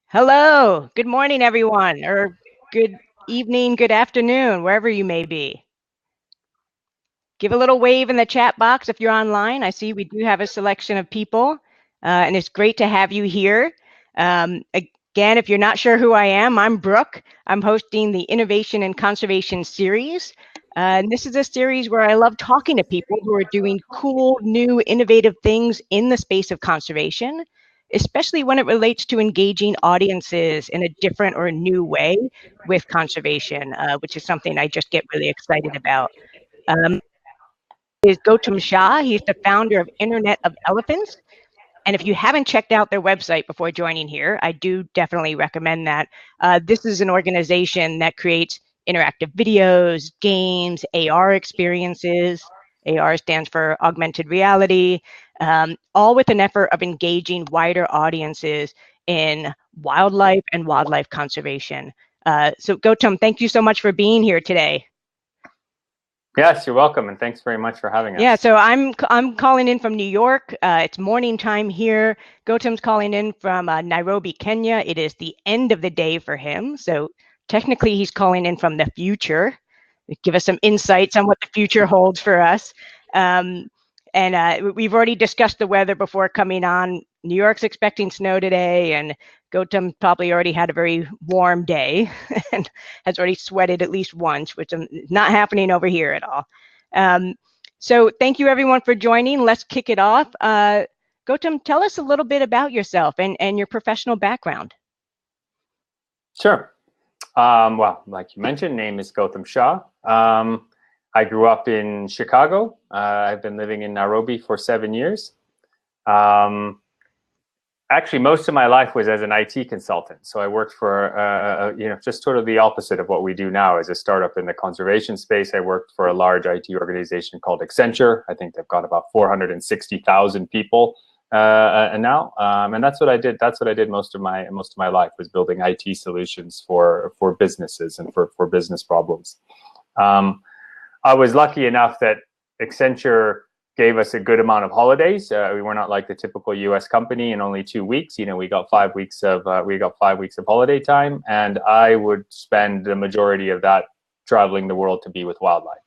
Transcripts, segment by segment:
Hello, good morning, everyone, or good evening, good afternoon, wherever you may be. Give a little wave in the chat box if you're online. I see we do have a selection of people, and it's great to have you here. Again, if you're not sure who I am, I'm Brooke. I'm hosting the Innovation and Conservation series. And this is a series where I love talking to people who are doing cool, new, innovative things in the space of conservation, especially when it relates to engaging audiences in a different or a new way with conservation, which is something I just get really excited about. Is Gautam Shah. He's the founder of Internet of Elephants. And if you haven't checked out their website before joining here, I do definitely recommend that. This is an organization that creates interactive videos, games, AR experiences. AR stands for augmented reality, all with an effort of engaging wider audiences in wildlife and wildlife conservation. So Gautam, thank you so much for being here today. Yes, you're welcome, and thanks very much for having us. Yeah, so I'm calling in from New York. It's morning time here. Gautam's calling in from Nairobi, Kenya. It is the end of the day for him, so technically he's calling in from the future. Give us some insights on what the future holds for us. And we've already discussed the weather before coming on. New York's expecting snow today, and Gautam probably already had a very warm day and has already sweated at least once, which is not happening over here at all. So thank you everyone for joining. Let's kick it off. Gautam, tell us a little bit about yourself and your professional background. Sure. Well, like you mentioned, name is Gautam Shah. I grew up in Chicago. I've been living in Nairobi for 7 years. Actually, most of my life was as an IT consultant. So I worked for, just sort of the opposite of what we do now as a startup in the conservation space. I worked for a large IT organization called Accenture. I think they've got about 460,000 people now, and that's what I did. That's what I did most of my life, was building IT solutions for businesses and for business problems. I was lucky enough that Accenture gave us a good amount of holidays. We were not like the typical U.S. company in only 2 weeks. We got 5 weeks of holiday time, and I would spend the majority of that traveling the world to be with wildlife.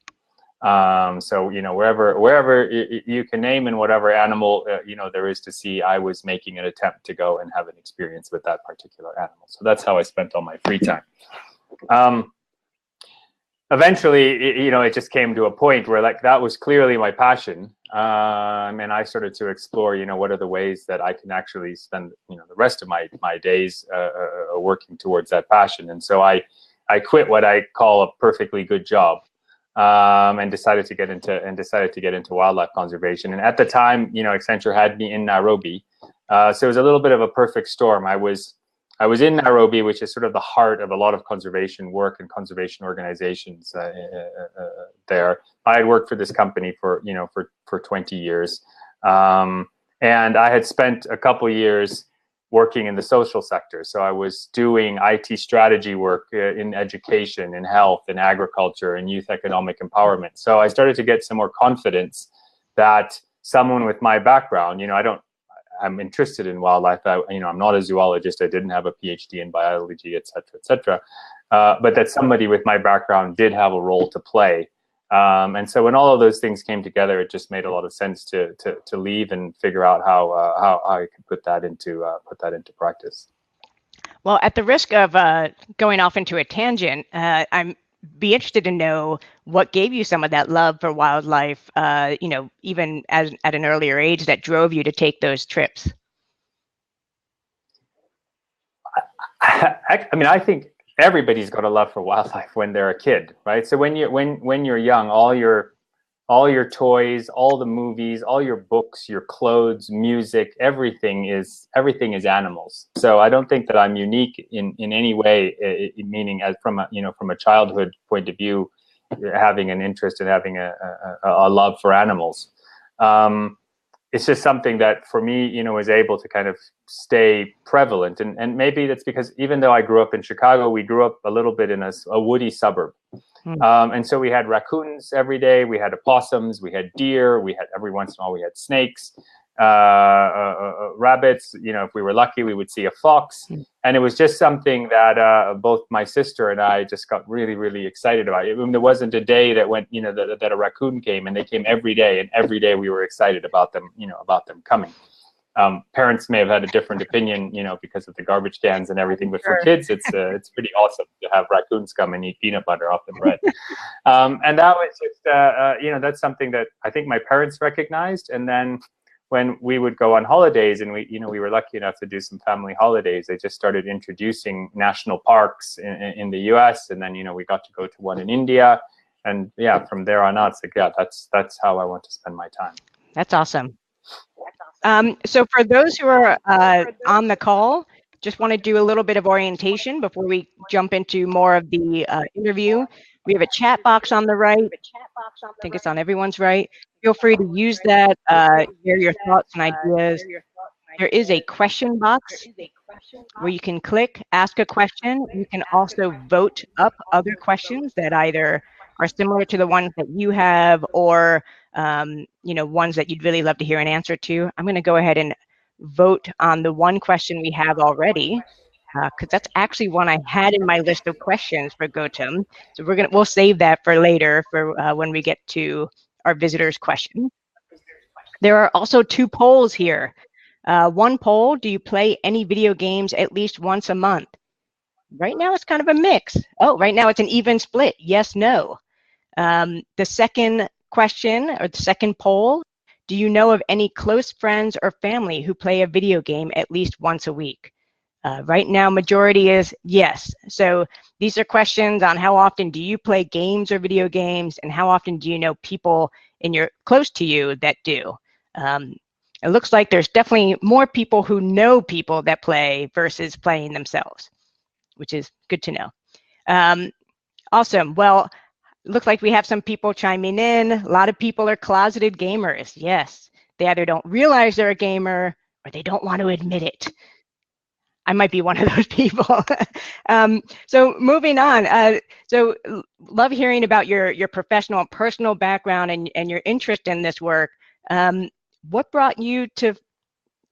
So wherever you can name and whatever animal there is to see, I was making an attempt to go and have an experience with that particular animal. So that's how I spent all my free time. Eventually, it just came to a point where that was clearly my passion, and I started to explore, what are the ways that I can actually spend, the rest of my days working towards that passion. And so I quit what I call a perfectly good job, and decided to get into wildlife conservation. And at the time, Accenture had me in Nairobi, so it was a little bit of a perfect storm. I was in Nairobi, which is sort of the heart of a lot of conservation work and conservation organizations there. I had worked for this company for 20 years, and I had spent a couple years working in the social sector. So I was doing IT strategy work in education, in health, in agriculture, and youth economic empowerment. So I started to get some more confidence that someone with my background, I'm interested in wildlife. I'm not a zoologist. I didn't have a PhD in biology, et cetera, but that somebody with my background did have a role to play. And so when all of those things came together, it just made a lot of sense to leave and figure out how I could put that into practice. Well, at the risk of going off into a tangent, I'm be interested to know what gave you some of that love for wildlife, even at an earlier age, that drove you to take those trips. I think everybody's got a love for wildlife when they're a kid, right? So when you're young, all your toys, all the movies, all your books, your clothes, music, everything is animals. So I don't think that I'm unique in any way, meaning as from a childhood point of view, having an interest in having a love for animals. It's just something that for me, was able to kind of stay prevalent. And maybe that's because even though I grew up in Chicago, we grew up a little bit in a woody suburb. And so we had raccoons every day, we had opossums, we had deer, we had every once in a while we had snakes. rabbits. You know, if we were lucky, we would see a fox. And it was just something that both my sister and I just got really, really excited about. I mean, there wasn't a day that went, you know, that a raccoon came, and they came every day, and every day we were excited about them, you know, about them coming. Parents may have had a different opinion, you know, because of the garbage cans and everything, but for kids, it's pretty awesome to have raccoons come and eat peanut butter off the bread. And that was just, you know, that's something that I think my parents recognized. And then when we would go on holidays, and we, you know, we were lucky enough to do some family holidays, they just started introducing national parks in the US. And then, you know, we got to go to one in India. And yeah, from there on out, it's like, yeah, that's how I want to spend my time. That's awesome. So for those who are on the call, just want to do a little bit of orientation before we jump into more of the interview. We have a chat box on the right. I think it's on everyone's right. Feel free to use that, share your thoughts and ideas. There is a question box where you can click, ask a question. You can also vote up other questions that either are similar to the ones that you have, or you know, ones that you'd really love to hear an answer to. I'm going to go ahead and vote on the one question we have already, because that's actually one I had in my list of questions for Gautam. So we'll save that for later, for when we get to our visitors' question. There are also two polls here. One poll: do you play any video games at least once a month? Right now it's kind of a mix. Oh, right now it's an even split. Yes, no. The second question, or the second poll: do you know of any close friends or family who play a video game at least once a week? Right now, majority is yes. So these are questions on how often do you play games or video games, and how often do you know people close to you that do. It looks like there's definitely more people who know people that play versus playing themselves, which is good to know. Awesome. Well, looks like we have some people chiming in. A lot of people are closeted gamers. Yes, they either don't realize they're a gamer or they don't want to admit it. I might be one of those people. So moving on. So love hearing about your professional and personal background and your interest in this work. What brought you to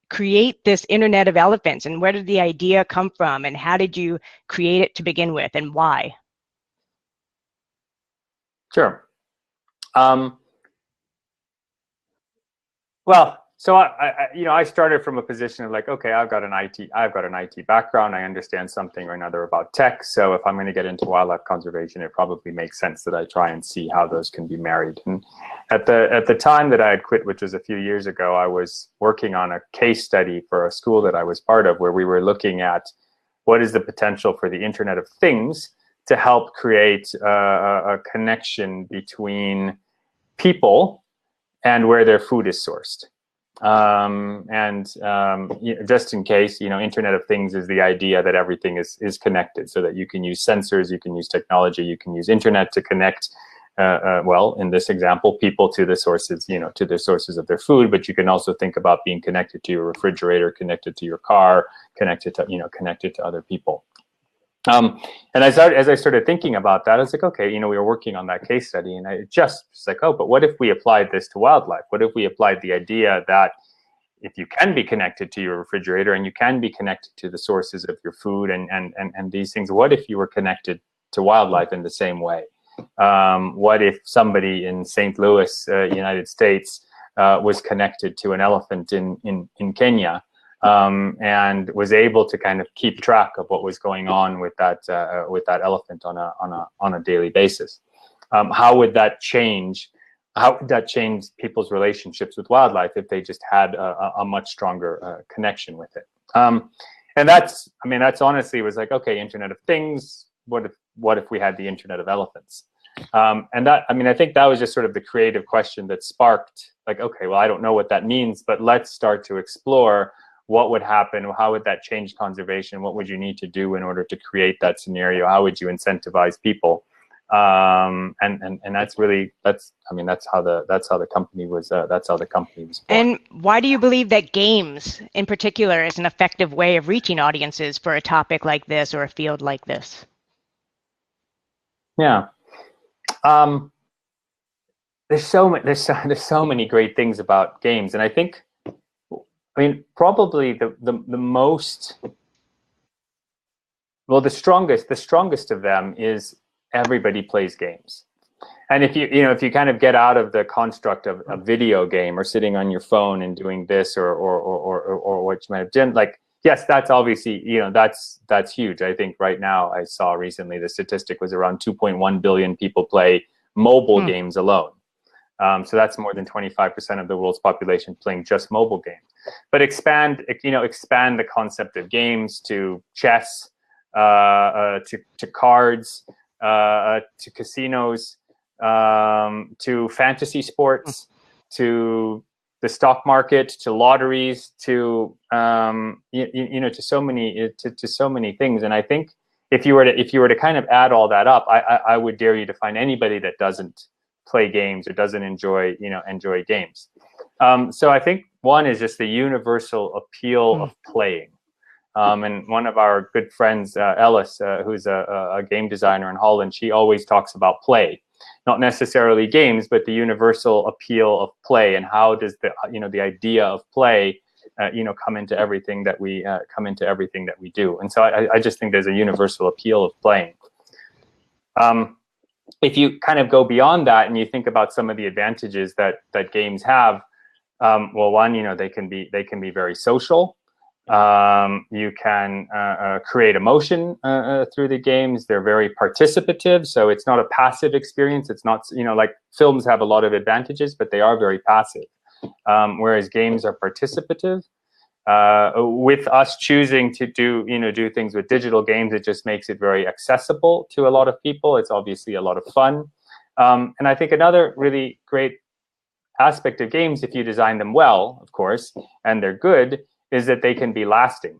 create this Internet of Elephants, and where did the idea come from, and how did you create it to begin with, and why? Sure. Well, so I started from a position of like, okay, I've got an IT background. I understand something or another about tech. So if I'm going to get into wildlife conservation, it probably makes sense that I try and see how those can be married. And at the time that I had quit, which was a few years ago, I was working on a case study for a school that I was part of, where we were looking at what is the potential for the Internet of Things to help create a connection between people and where their food is sourced. Just in case, Internet of Things is the idea that everything is connected, so that you can use sensors, you can use technology, you can use internet to connect, well, in this example, people to the sources, to the sources of their food. But you can also think about being connected to your refrigerator, connected to your car, connected to other people. And as I started thinking about that, I was like, okay, we were working on that case study, and I just was like, oh, but what if we applied this to wildlife? What if we applied the idea that if you can be connected to your refrigerator and you can be connected to the sources of your food and these things, what if you were connected to wildlife in the same way? What if somebody in St. Louis, United States, was connected to an elephant in Kenya? And was able to kind of keep track of what was going on with that elephant on a daily basis. How would that change? How would that change people's relationships with wildlife if they just had a much stronger connection with it? And that's honestly was like, okay, Internet of Things. What if we had the Internet of Elephants? And that, I think that was just sort of the creative question that sparked, like, okay, well, I don't know what that means, but let's start to explore what would happen. How would that change conservation? What would you need to do in order to create that scenario? How would you incentivize people? And that's how the company was born. And why do you believe that games in particular is an effective way of reaching audiences for a topic like this or a field like this? Yeah. There's so many great things about games, and I think I mean, probably the most, well, the strongest of them is everybody plays games. And if you kind of get out of the construct of a video game or sitting on your phone and doing this or what you might have done, like, yes, that's obviously, that's huge. I think right now, I saw recently the statistic was around 2.1 billion people play mobile games alone. So that's more than 25% of the world's population playing just mobile games. But expand the concept of games to chess, to cards, to casinos, to fantasy sports, to the stock market, to lotteries, to to so many things. And I think if you were to kind of add all that up, I would dare you to find anybody that doesn't play games or doesn't enjoy games. So I think one is just the universal appeal of playing. And one of our good friends, Ellis, who's a game designer in Holland, she always talks about play, not necessarily games, but the universal appeal of play, and how does the idea of play, come into everything that we do. And so I just think there's a universal appeal of playing. If you kind of go beyond that and you think about some of the advantages that games have, well, one, they can be very social. You can create emotion through the games. They're very participative, so it's not a passive experience. It's not, like films have a lot of advantages, but they are very passive, whereas games are participative. With us choosing to do things with digital games, it just makes it very accessible to a lot of people. It's obviously a lot of fun. And I think another really great aspect of games, if you design them well, of course, and they're good, is that they can be lasting.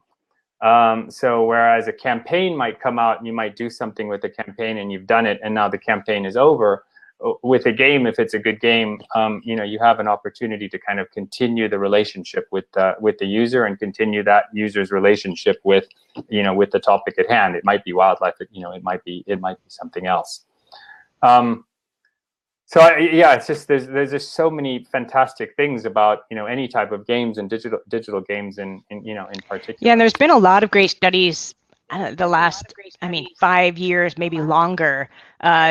So whereas a campaign might come out and you might do something with the campaign and you've done it and now the campaign is over, with a game, if it's a good game, you have an opportunity to kind of continue the relationship with the user and continue that user's relationship with the topic at hand. It might be wildlife, it might be something else. So it's just there's just so many fantastic things about any type of games and digital games in particular. Yeah, and there's been a lot of great studies the last 5 years, maybe longer,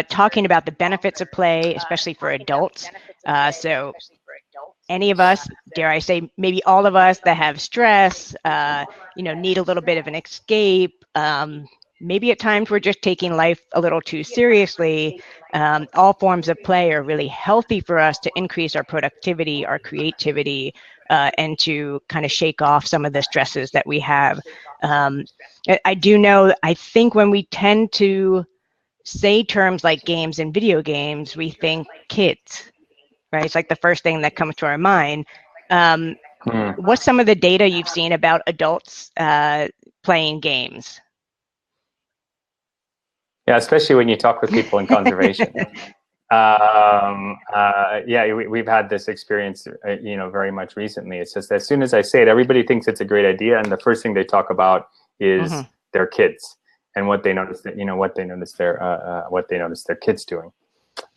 talking about the benefits of play, especially for adults. So any of us, dare I say, maybe all of us that have stress, need a little bit of an escape. Maybe at times we're just taking life a little too seriously. All forms of play are really healthy for us to increase our productivity, our creativity, and to kind of shake off some of the stresses that we have. I do know, I think when we tend to say terms like games and video games, we think kids, right? It's like the first thing that comes to our mind. What's some of the data you've seen about adults playing games? Yeah, especially when you talk with people in conservation. We've had this experience, very much recently. It's just as soon as I say it, everybody thinks it's a great idea, and the first thing they talk about is their kids and what they notice their kids doing.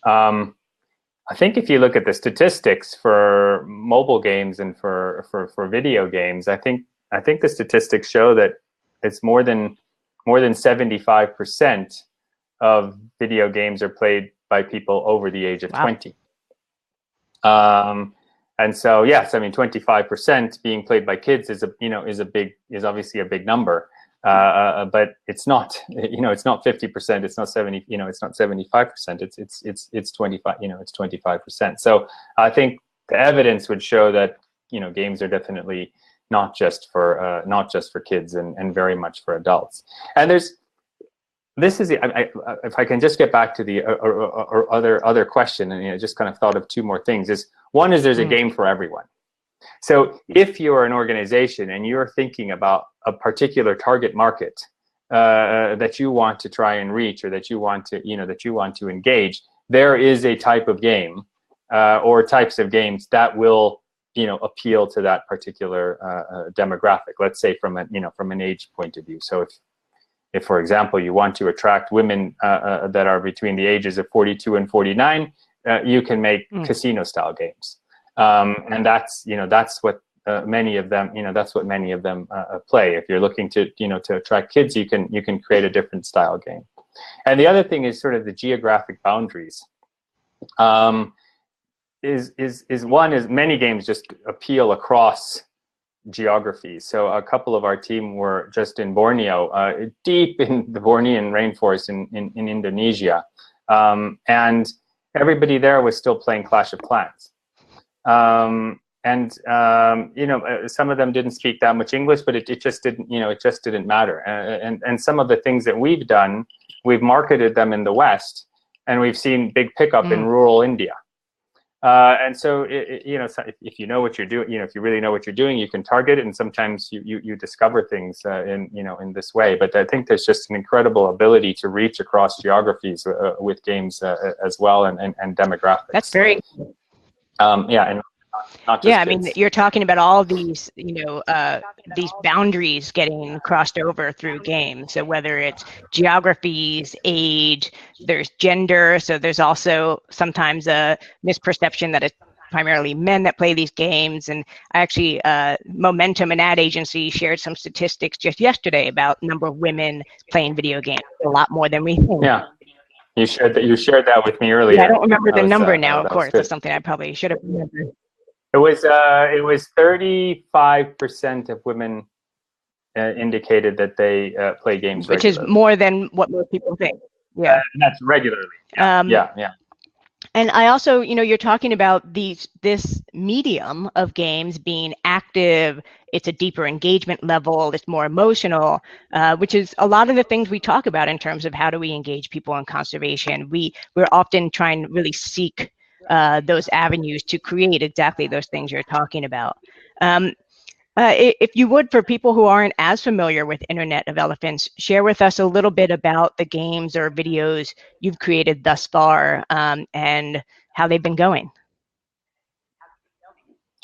I think if you look at the statistics for mobile games and for video games, I think the statistics show that it's more than 75% of video games are played by people over the age of 20. And so, yes, 25% being played by kids is obviously a big number. But it's not, it's not 50%, it's not 70, it's not 75%, it's 25, it's 25%. So I think the evidence would show that, games are definitely not just for kids and very much for adults. And if I can just get back to the other question, and just kind of thought of two more things. One is there's a game for everyone. So if you're an organization and you're thinking about a particular target market that you want to try and reach, or that you want to engage, there is a type of game or types of games that will appeal to that particular demographic. Let's say from an age point of view. So if, for example, you want to attract women that are between the ages of 42 and 49, you can make casino-style games, and that's what many of them, that's what many of them play. If you're looking to, to attract kids, you can create a different style game. And the other thing is sort of the geographic boundaries. Is many games just appeal across geographies. So a couple of our team were just in Borneo, deep in the Bornean rainforest in Indonesia, and everybody there was still playing Clash of Clans. Some of them didn't speak that much English, but it just didn't, it just didn't matter. And some of the things that we've done, we've marketed them in the West, and we've seen big pickup in rural India. And so, if you know what you're doing, if you really know what you're doing, you can target it. And sometimes you discover things in this way. But I think there's just an incredible ability to reach across geographies with games as well, and demographics. That's very. And not just yeah, I kids. mean, you're talking about all these, these boundaries getting crossed over through games. So whether it's geographies, age, there's gender. So there's also sometimes a misperception that it's primarily men that play these games. And I actually, Momentum, an ad agency, shared some statistics just yesterday about number of women playing video games, a lot more than we think. Yeah. You shared that with me earlier. Yeah, I don't remember the number now, of course. That's something I probably should have remembered. It was 35% of women indicated that they play games which regularly. is more than what most people think. Yeah, and that's regularly. Yeah. And I also, you're talking about this medium of games being active. It's a deeper engagement level. It's more emotional, which is a lot of the things we talk about in terms of how do we engage people in conservation. We're often trying to really seek those avenues to create exactly those things you're talking about. If you would, for people who aren't as familiar with Internet of Elephants, share with us a little bit about the games or videos you've created thus far, and how they've been going.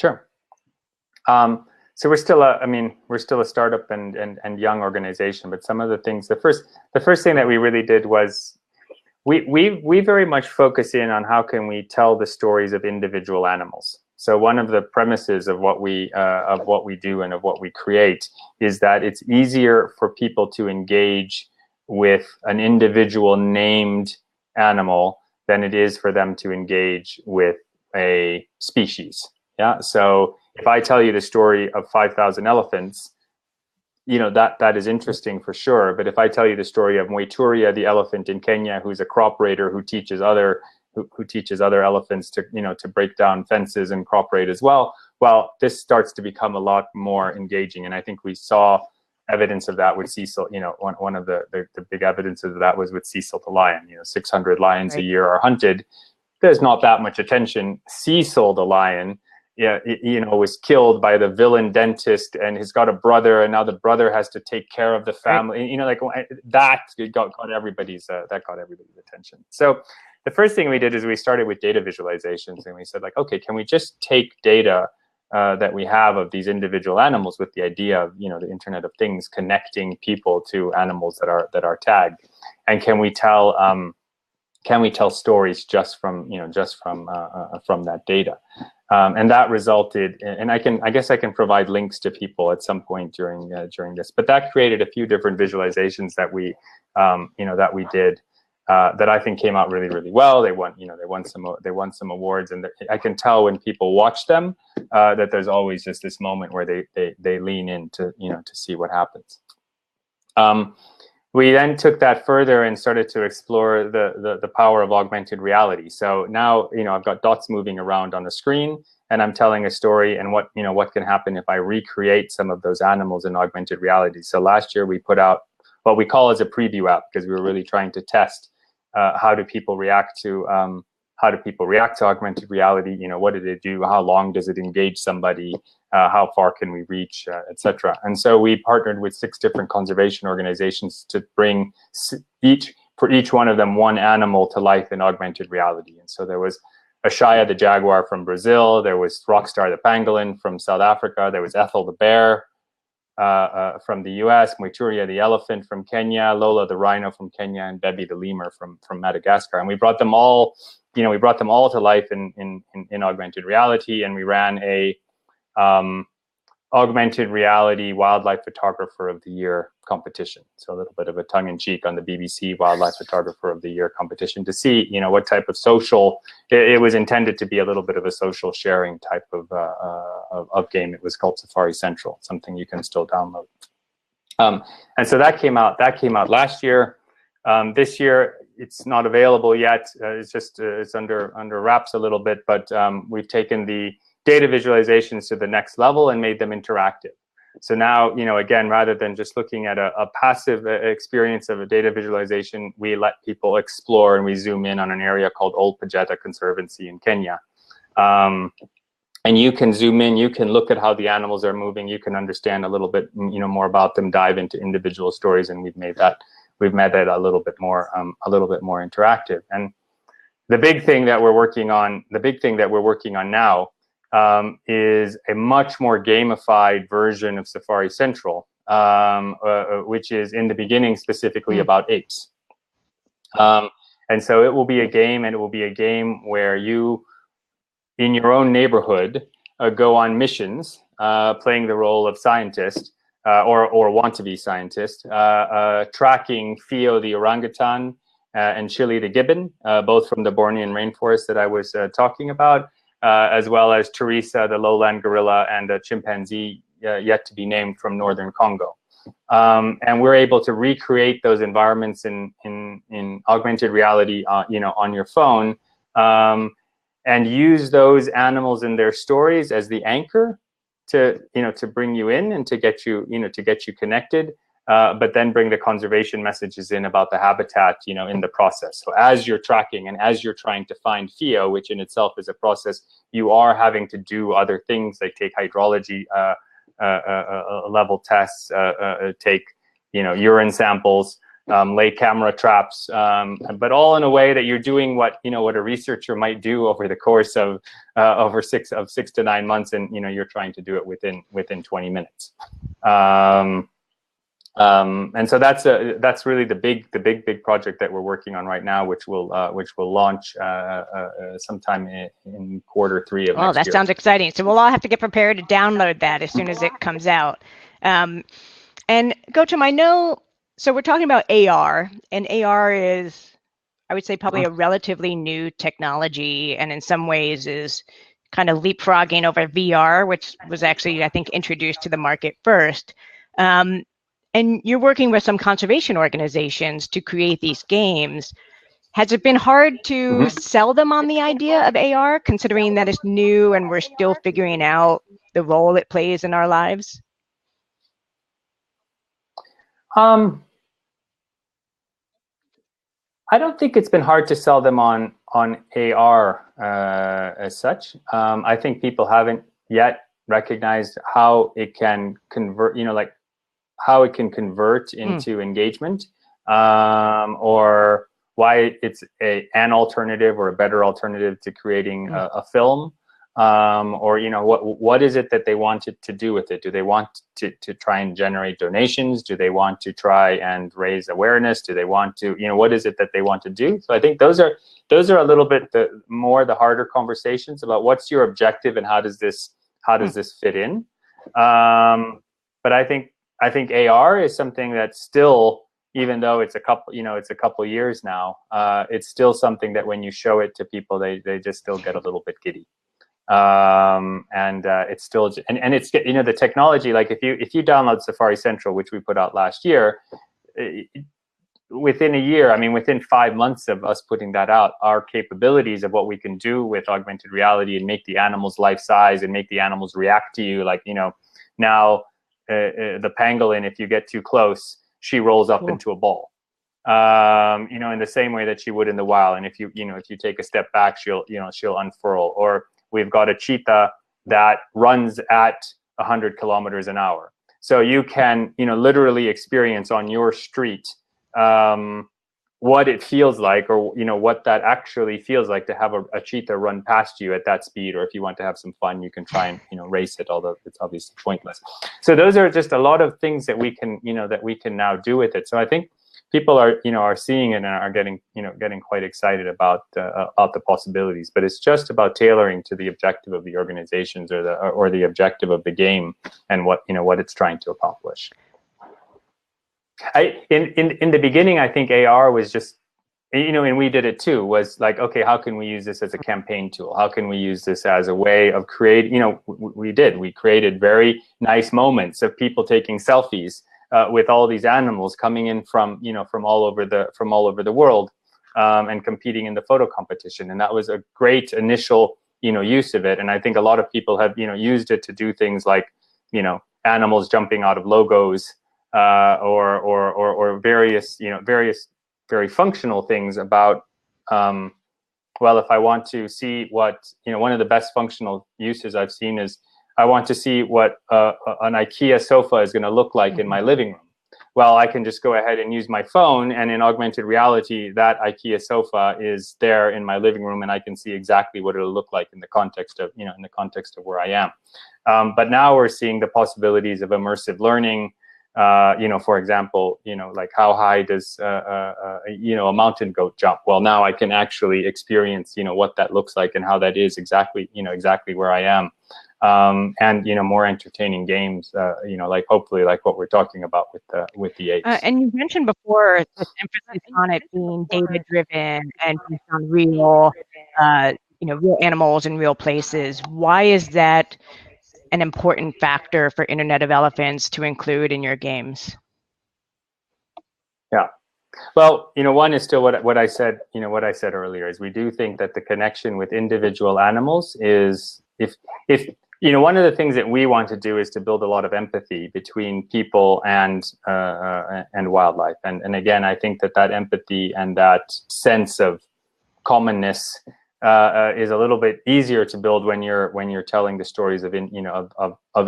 Sure. So we're still a startup and young organization, but some of the things, the first thing that we really did was we very much focus in on how can we tell the stories of individual animals. So one of the premises of what we do and of what we create is that it's easier for people to engage with an individual named animal than it is for them to engage with a species. Yeah. So if I tell you the story of 5,000 elephants, that is interesting for sure. But if I tell you the story of Mweturia, the elephant in Kenya, who's a crop raider who teaches other elephants to to break down fences and crop raid as well, this starts to become a lot more engaging. And I think we saw evidence of that with Cecil. One of the big evidences of that was with Cecil the lion. 600 lions a year are hunted. There's not that much attention. Cecil the lion, was killed by the villain dentist, and he's got a brother, and now the brother has to take care of the family. That got everybody's attention. So the first thing we did is we started with data visualizations, and we said, okay, can we just take data that we have of these individual animals with the idea of the Internet of Things connecting people to animals that are tagged, and can we tell stories just from that data? And that resulted, and I guess I can provide links to people at some point during this. But that created a few different visualizations that we did that I think came out really, really well. They won some awards, and I can tell when people watch them that there's always just this moment where they lean in to see what happens. We then took that further and started to explore the power of augmented reality. So now, I've got dots moving around on the screen, and I'm telling a story, and what can happen if I recreate some of those animals in augmented reality. So last year we put out what we call as a preview app, because we were really trying to test how do people react to augmented reality. What did it do? How long does it engage somebody? How far can we reach, etc. And so we partnered with 6 different conservation organizations to bring for each one of them one animal to life in augmented reality. And so there was Ashaya the jaguar from Brazil, there was Rockstar the pangolin from South Africa, there was Ethel the bear from the US, Mweturia the elephant from Kenya, Lola the rhino from Kenya, and Bebi the lemur from Madagascar. And we brought them all to life in augmented reality, and we ran a augmented reality wildlife photographer of the year competition. So a little bit of a tongue-in-cheek on the BBC wildlife photographer of the year competition to see, you know, what type of social, it was intended to be a little bit of a social sharing type of game. It was called Safari Central, something you can still download. And so that came out last year. This year it's not available yet. It's just it's under wraps a little bit, but we've taken the data visualizations to the next level and made them interactive. So now, you know, again, rather than just looking at a passive experience of a data visualization, we let people explore, and we zoom in on an area called Old Pajeta Conservancy in Kenya. And you can zoom in, you can look at how the animals are moving, you can understand a little bit, you know, more about them, dive into individual stories, and we've made that a little bit more interactive. And the big thing that we're working on, now is a much more gamified version of Safari Central, which is in the beginning specifically about apes. And so it will be a game, and it will be a game where you, in your own neighborhood, go on missions, playing the role of scientist, or want to be scientist, tracking Fio the orangutan and Chili the gibbon, both from the Bornean rainforest that I was talking about, as well as Teresa the lowland gorilla and a chimpanzee yet to be named from northern Congo. And we're able to recreate those environments in augmented reality, you know, on your phone, and use those animals and their stories as the anchor to, you know, to bring you in and to get you, you know, to get you connected, but then bring the conservation messages in about the habitat, you know, in the process. So as you're tracking and as you're trying to find Fio, which in itself is a process, you are having to do other things like take hydrology level tests, take, you know, urine samples, lay camera traps, but all in a way that you're doing what, you know, what a researcher might do over the course of over 6 to 9 months, and, you know, you're trying to do it within 20 minutes. And so that's really the big project that we're working on right now, which will launch sometime in quarter 3 of next year. Oh, that sounds exciting. So we'll all have to get prepared to download that as soon as it comes out. And Gautam, I know, so we're talking about AR, and AR is, I would say, probably a relatively new technology, and in some ways is kind of leapfrogging over VR, which was actually, I think, introduced to the market first. And you're working with some conservation organizations to create these games. Has it been hard to sell them on the idea of AR, considering that it's new and we're still figuring out the role it plays in our lives? I don't think it's been hard to sell them on AR as such. I think people haven't yet recognized how it can convert, you know, like how it can convert into engagement, or why it's an alternative or a better alternative to creating a film. Or, you know, what is it that they wanted to do with it? Do they want to try and generate donations? Do they want to try and raise awareness? Do they want to, you know, what is it that they want to do? So I think those are a little bit the harder conversations about what's your objective and how does this fit in. But I think AR is something that's still, even though it's a couple years now, it's still something that when you show it to people, they just still get a little bit giddy. It's still, and it's, you know, the technology, like if you download Safari Central, which we put out last year, within a year, I mean, within 5 months of us putting that out, our capabilities of what we can do with augmented reality and make the animals life size and make the animals react to you, like, you know, now the pangolin, if you get too close, she rolls up into a ball. You know, in the same way that she would in the wild. And if you take a step back, she'll unfurl. Or we've got a cheetah that runs at 100 kilometers an hour. So you can, you know, literally experience on your street what it feels like, or, you know, what that actually feels like to have a cheetah run past you at that speed. Or if you want to have some fun, you can try and, you know, race it, although it's obviously pointless. So those are just a lot of things that we can, you know, that we can now do with it. So I think people are seeing it and are getting quite excited about the possibilities. But it's just about tailoring to the objective of the organizations or the objective of the game and what it's trying to accomplish. In the beginning, I think AR was just, and we did it too, was like, okay, how can we use this as a campaign tool? How can we use this as a way of creating, we created very nice moments of people taking selfies with all these animals coming in from all over the world and competing in the photo competition. And that was a great initial, use of it. And I think a lot of people have, used it to do things like, animals jumping out of logos, or various very functional things about, well, if I want to see what, one of the best functional uses I've seen is I want to see what an IKEA sofa is going to look like in my living room. Well, I can just go ahead and use my phone, and in augmented reality, that IKEA sofa is there in my living room, and I can see exactly what it'll look like in the context of, where I am. But now we're seeing the possibilities of immersive learning. For example, like how high does a mountain goat jump? Well, now I can actually experience, what that looks like and how that is exactly where I am. And more entertaining games, like hopefully like what we're talking about with the apes. And you mentioned before this emphasis on it being data driven and based on real, real animals and real places. Why is that an important factor for Internet of Elephants to include in your games? Yeah. Well, one is still what I said, what I said earlier is we do think that the connection with individual animals is, if one of the things that we want to do is to build a lot of empathy between people and wildlife. And again, I think that empathy and that sense of commonness is a little bit easier to build when you're telling the stories of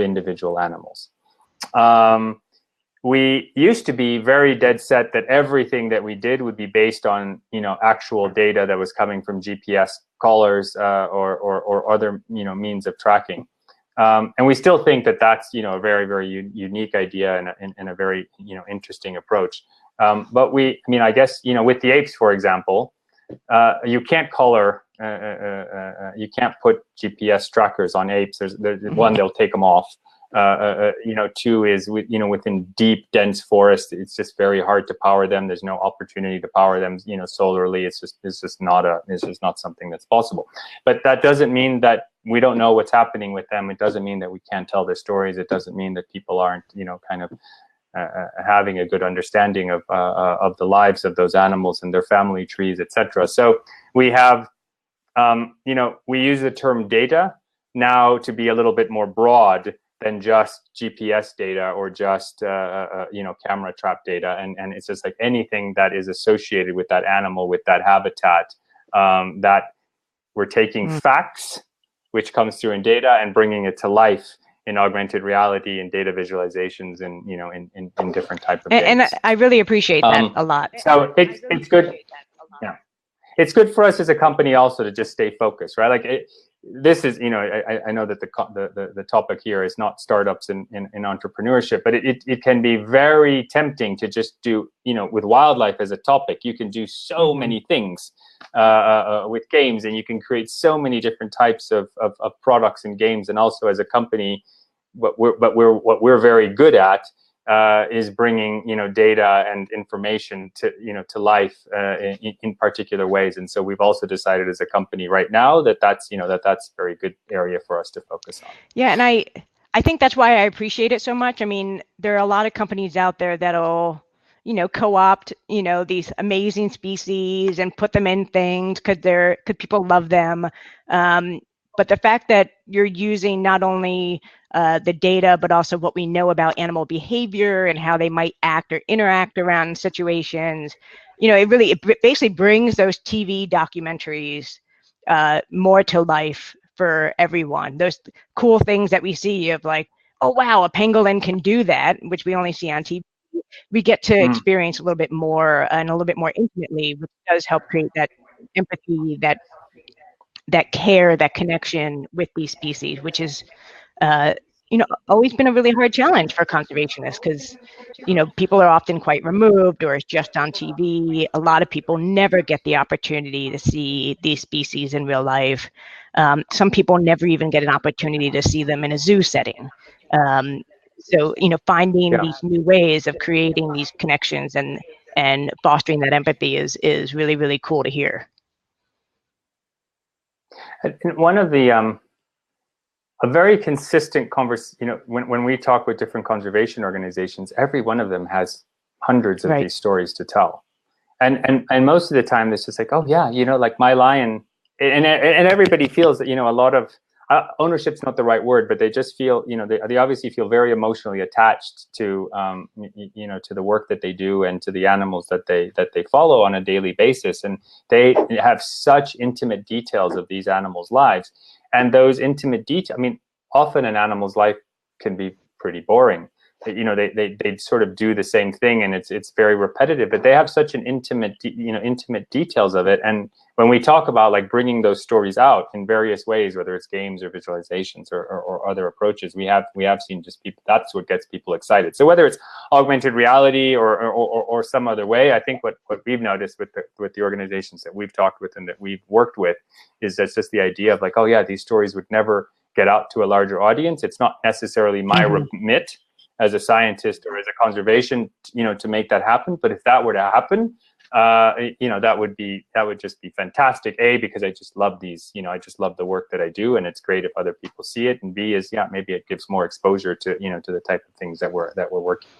individual animals. We used to be very dead set that everything that we did would be based on actual data that was coming from GPS collars or other means of tracking. And we still think that that's a very, very unique idea and a very interesting approach. But I guess with the apes, for example, you can't color, you can't put GPS trackers on apes. There's one, they'll take them off. Two is within deep, dense forest, it's just very hard to power them. There's no opportunity to power them, solarly. It's just not something that's possible. But that doesn't mean that we don't know what's happening with them. It doesn't mean that we can't tell their stories. It doesn't mean that people aren't, kind of having a good understanding of the lives of those animals and their family trees, etc. So we have, we use the term data now to be a little bit more broad than just GPS data or just camera trap data, and it's just like anything that is associated with that animal, with that habitat, that we're taking facts, which comes through in data, and bringing it to life in augmented reality and data visualizations and in different type of and games. I really appreciate that a lot. So it's good. Yeah, it's good for us as a company also to just stay focused, right? Like this is, I know that the topic here is not startups in entrepreneurship, but it can be very tempting to just do, with wildlife as a topic, you can do so many things with games, and you can create so many different types of products and games. And also as a company, what we're very good at is bringing data and information to life in particular ways. And so we've also decided as a company right now that's a very good area for us to focus on. Yeah, and I think that's why I appreciate it so much. I mean, there are a lot of companies out there that'll co-opt these amazing species and put them in things because people love them. But the fact that you're using not only the data, but also what we know about animal behavior and how they might act or interact around situations, it basically brings those TV documentaries more to life for everyone. Those cool things that we see of like, oh wow, a pangolin can do that, which we only see on TV. We get to experience a little bit more and a little bit more intimately, which does help create that empathy, that care, that connection with these species, which is always been a really hard challenge for conservationists because, people are often quite removed or it's just on TV. A lot of people never get the opportunity to see these species in real life. Some people never even get an opportunity to see them in a zoo setting. So, finding Yeah. these new ways of creating these connections and fostering that empathy is really, really cool to hear. And one of the a very consistent conversation, when we talk with different conservation organizations, every one of them has hundreds of these stories to tell. And most of the time it's just like, oh yeah, like my lion, and everybody feels that, a lot of ownership's not the right word, but they just feel, they obviously feel very emotionally attached to, to the work that they do and to the animals that they follow on a daily basis. And they have such intimate details of these animals' lives. And those intimate details, I mean, often an animal's life can be pretty boring. They sort of do the same thing, and it's very repetitive. But they have such an intimate details of it. And when we talk about like bringing those stories out in various ways, whether it's games or visualizations or other approaches, we have seen just people. That's what gets people excited. So whether it's augmented reality or some other way, I think what we've noticed with the organizations that we've talked with and that we've worked with is that's just the idea of like, oh yeah, these stories would never get out to a larger audience. It's not necessarily my remit as a scientist or as a conservation, to make that happen. But if that were to happen, that would just be fantastic. A, because I just love these, I just love the work that I do, and it's great if other people see it. And B is, maybe it gives more exposure to, to the type of things that we're working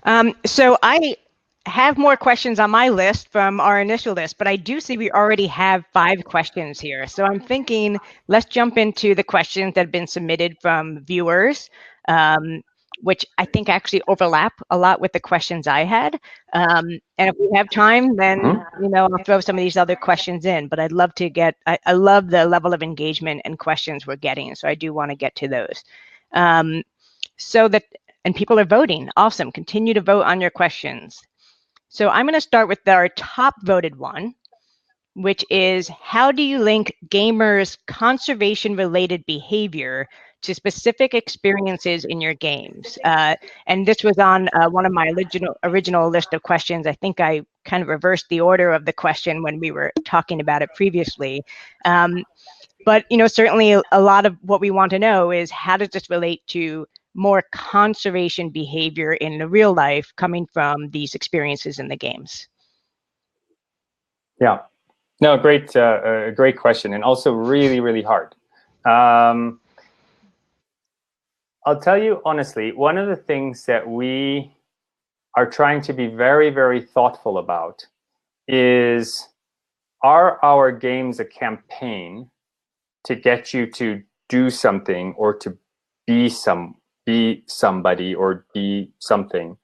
on. So I have more questions on my list from our initial list, but I do see we already have 5 questions here. So I'm thinking let's jump into the questions that have been submitted from viewers, which I think actually overlap a lot with the questions I had. And if we have time, then, I'll throw some of these other questions in, but I'd love to get, I love the level of engagement and questions we're getting. So I do want to get to those. And people are voting. Awesome. Continue to vote on your questions. So I'm going to start with our top voted one, which is, how do you link gamers' conservation-related behavior to specific experiences in your games? And this was on one of my original list of questions. I think I kind of reversed the order of the question when we were talking about it previously. But, certainly a lot of what we want to know is, how does this relate to more conservation behavior in the real life coming from these experiences in the games? Yeah. No, great question, and also really, really hard. I'll tell you honestly, one of the things that we are trying to be very, very thoughtful about is, are our games a campaign to get you to do something or to be somebody or be something?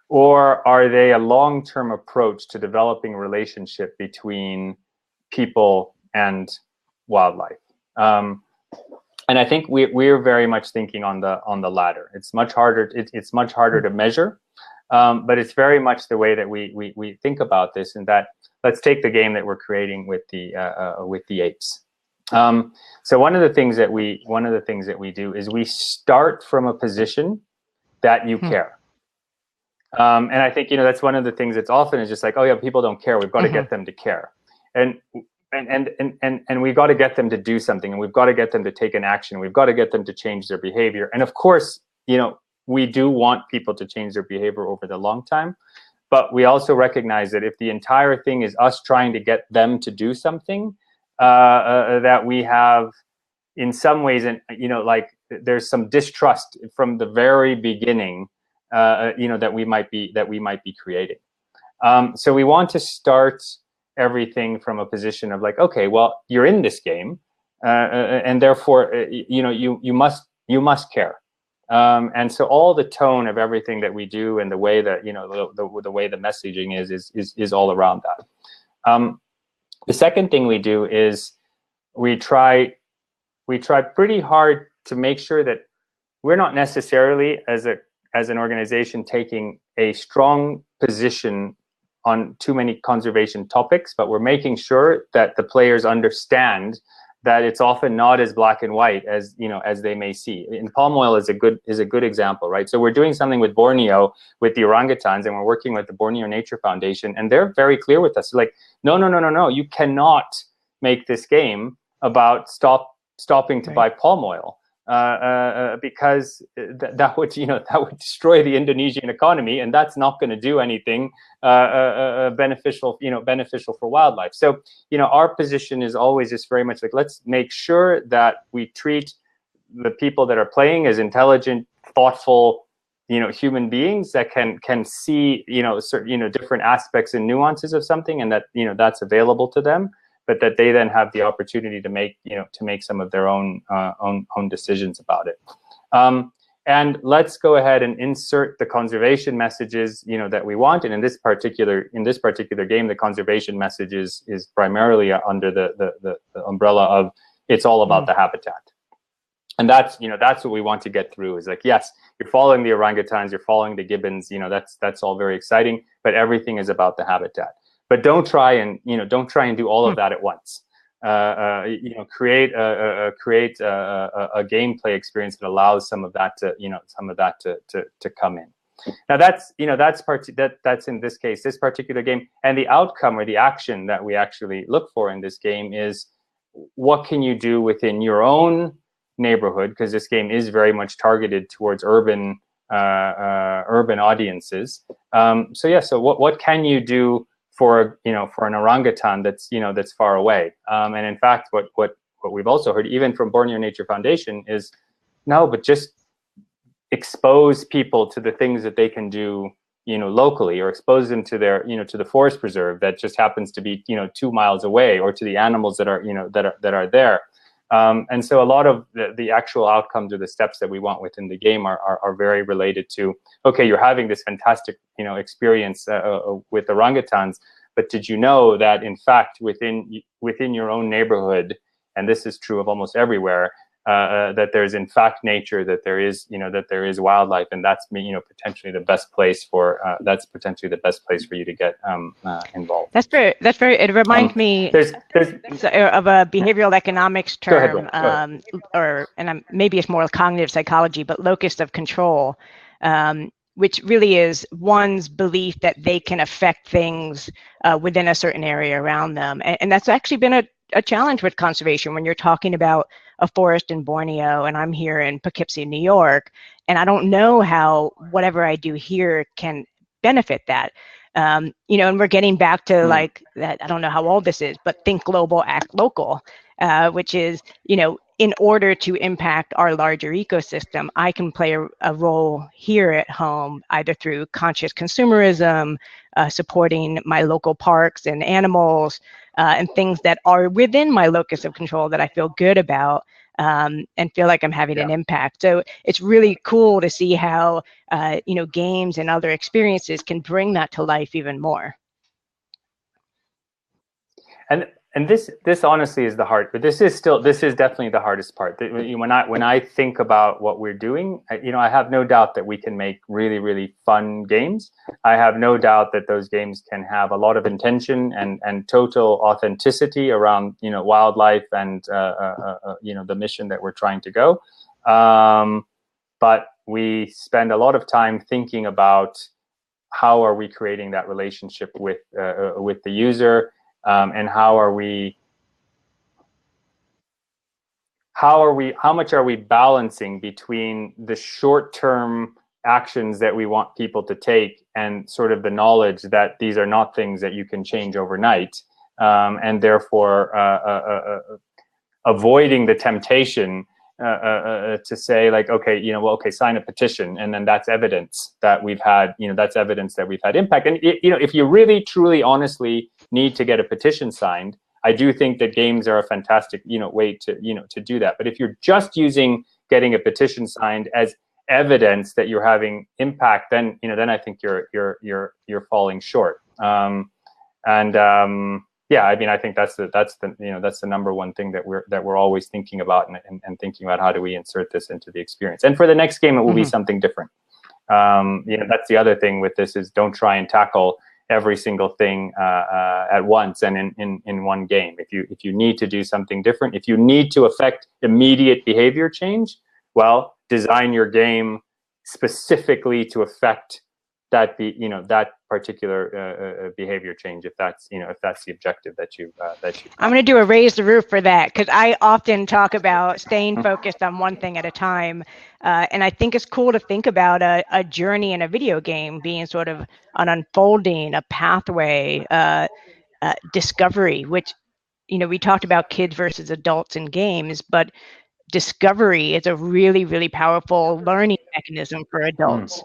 Or are they a long-term approach to developing a relationship between people and wildlife? And I think we're very much thinking on the latter. It's much harder. It's much harder to measure, but it's very much the way that we think about this. And that, let's take the game that we're creating with the apes. So one of the things that we do is we start from a position that you care. And I think, that's one of the things that's often is just like, oh yeah, people don't care. We've got to get them to care. And we've got to get them to do something, and we've got to get them to take an action. We've got to get them to change their behavior. And of course, we do want people to change their behavior over the long time, but we also recognize that if the entire thing is us trying to get them to do something, that we have in some ways, and like there's some distrust from the very beginning, that we might be creating. So we want to start everything from a position of like, okay, well, you're in this game, and therefore, you must care. And so all the tone of everything that we do and the way that the way the messaging is all around that. The second thing we do is we try pretty hard to make sure that we're not necessarily as an organization taking a strong position on too many conservation topics, but we're making sure that the players understand that it's often not as black and white as, you know, as they may see. And palm oil is a good example, right? So we're doing something with Borneo, with the orangutans, and we're working with the Borneo Nature Foundation, and they're very clear with us. Like, no, you cannot make this game about stopping to buy palm oil. Because that would, you know, that would destroy the Indonesian economy, and that's not going to do anything beneficial, you know, beneficial for wildlife. So, you know, our position is always just very much like, let's make sure that we treat the people that are playing as intelligent, thoughtful, you know, human beings that can see, you know, certain, you know, different aspects and nuances of something, and that, you know, that's available to them, but that they then have the opportunity to make, you know, to make some of their own decisions about it. And let's go ahead and insert the conservation messages, you know, that we want. And in this particular game, the conservation message is primarily under the umbrella of it's all about the habitat. And that's, you know, that's what we want to get through, is like, yes, you're following the orangutans, you're following the gibbons, you know, that's all very exciting, but everything is about the habitat. But don't try and do all of that at once. You know, create a gameplay experience that allows some of that to come in. Now that's, you know, that's in this case, this particular game, and the outcome or the action that we actually look for in this game is what can you do within your own neighborhood, because this game is very much targeted towards urban audiences. So yeah, so what can you do for, you know, for an orangutan that's, you know, that's far away? And in fact, what we've also heard, even from Borneo Nature Foundation, is no, but just expose people to the things that they can do, you know, locally, or expose them to their, you know, to the forest preserve that just happens to be, you know, 2 miles away, or to the animals that are, you know, that are there. And so a lot of the actual outcomes or the steps that we want within the game are very related to, okay, you're having this fantastic, you know, experience with orangutans, but did you know that in fact within your own neighborhood, and this is true of almost everywhere, that there's in fact nature, that there is, you know, that there is wildlife, and that's, you know, potentially the best place for you to get involved. That's very. It reminds me of a behavioral economics term, maybe it's more cognitive psychology, but locus of control, which really is one's belief that they can affect things within a certain area around them, and that's actually been a challenge with conservation when you're talking about a forest in Borneo, and I'm here in Poughkeepsie, New York, and I don't know how whatever I do here can benefit that. You know, and we're getting back to like that. I don't know how old this is, but think global, act local, which is, you know, in order to impact our larger ecosystem, I can play a role here at home, either through conscious consumerism, supporting my local parks and animals, and things that are within my locus of control that I feel good about, and feel like I'm having an impact. So it's really cool to see how, you know, games and other experiences can bring that to life even more. And this honestly is the hard, but this is definitely the hardest part. When I think about what we're doing, you know, I have no doubt that we can make really, really fun games. I have no doubt that those games can have a lot of intention and total authenticity around, you know, wildlife and you know, the mission that we're trying to go. But we spend a lot of time thinking about how are we creating that relationship with the user. And how much are we balancing between the short-term actions that we want people to take and sort of the knowledge that these are not things that you can change overnight, and therefore avoiding the temptation to say like, okay, you know, well, okay, sign a petition, and then that's evidence that we've had, you know, that's evidence that we've had impact. And you know, if you really, truly, honestly need to get a petition signed, I do think that games are a fantastic, you know, way to, you know, to do that. But if you're just using getting a petition signed as evidence that you're having impact, then, you know, then I think you're falling short. Yeah, I mean, I think that's the number one thing that we're always thinking about, and thinking about how do we insert this into the experience. And for the next game, it will be something different. You know, that's the other thing with this, is don't try and tackle every single thing at once and in one game. If you need to do something different, if you need to affect immediate behavior change, well, design your game specifically to affect that that particular behavior change, if that's the objective that you I'm going to do a raise the roof for that, because I often talk about staying focused on one thing at a time, and I think it's cool to think about a journey in a video game being sort of an unfolding, a pathway, discovery, which, we talked about kids versus adults in games, but discovery is a really, really powerful learning mechanism for adults.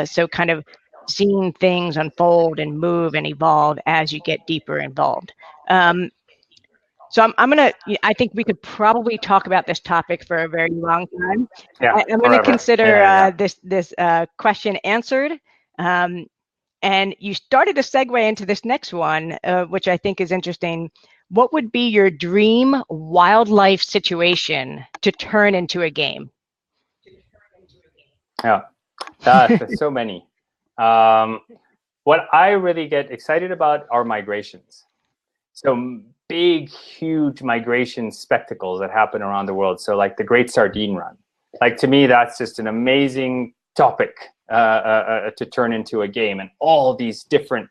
So kind of seeing things unfold and move and evolve as you get deeper involved. So I think we could probably talk about this topic for a very long time. Yeah, I'm going to consider this question answered. And you started to segue into this next one, which I think is interesting. What would be your dream wildlife situation to turn into a game? Yeah, there's so many. What I really get excited about are migrations. So big, huge migration spectacles that happen around the world. So like the Great Sardine Run. Like, to me, that's just an amazing topic to turn into a game, and all these different,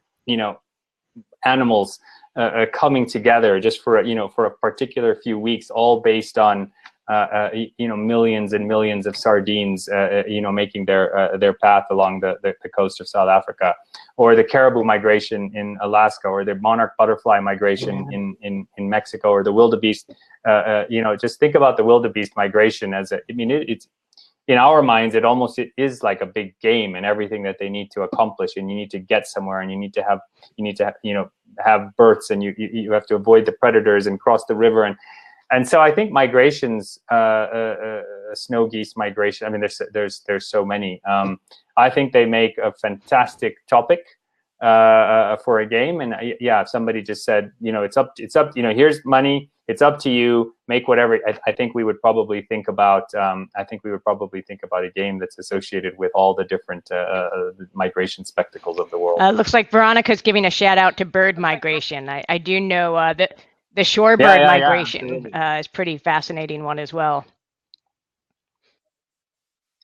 animals coming together just for a particular few weeks, all based on millions and millions of sardines, making their path along the coast of South Africa, or the caribou migration in Alaska, or the monarch butterfly migration in Mexico, or the wildebeest. Just think about the wildebeest migration as it's in our minds, it is like a big game, and everything that they need to accomplish, and you need to get somewhere, and you need to have berths, and you have to avoid the predators and cross the river, and so I think migrations, snow geese migration. I mean, there's so many. I think they make a fantastic topic for a game. And yeah, if somebody just said, it's up. Here's money. It's up to you. Make whatever. I think we would probably think about. A game that's associated with all the different migration spectacles of the world. Looks like Veronica's giving a shout out to bird migration. I do know that the shorebird migration is pretty fascinating one as well.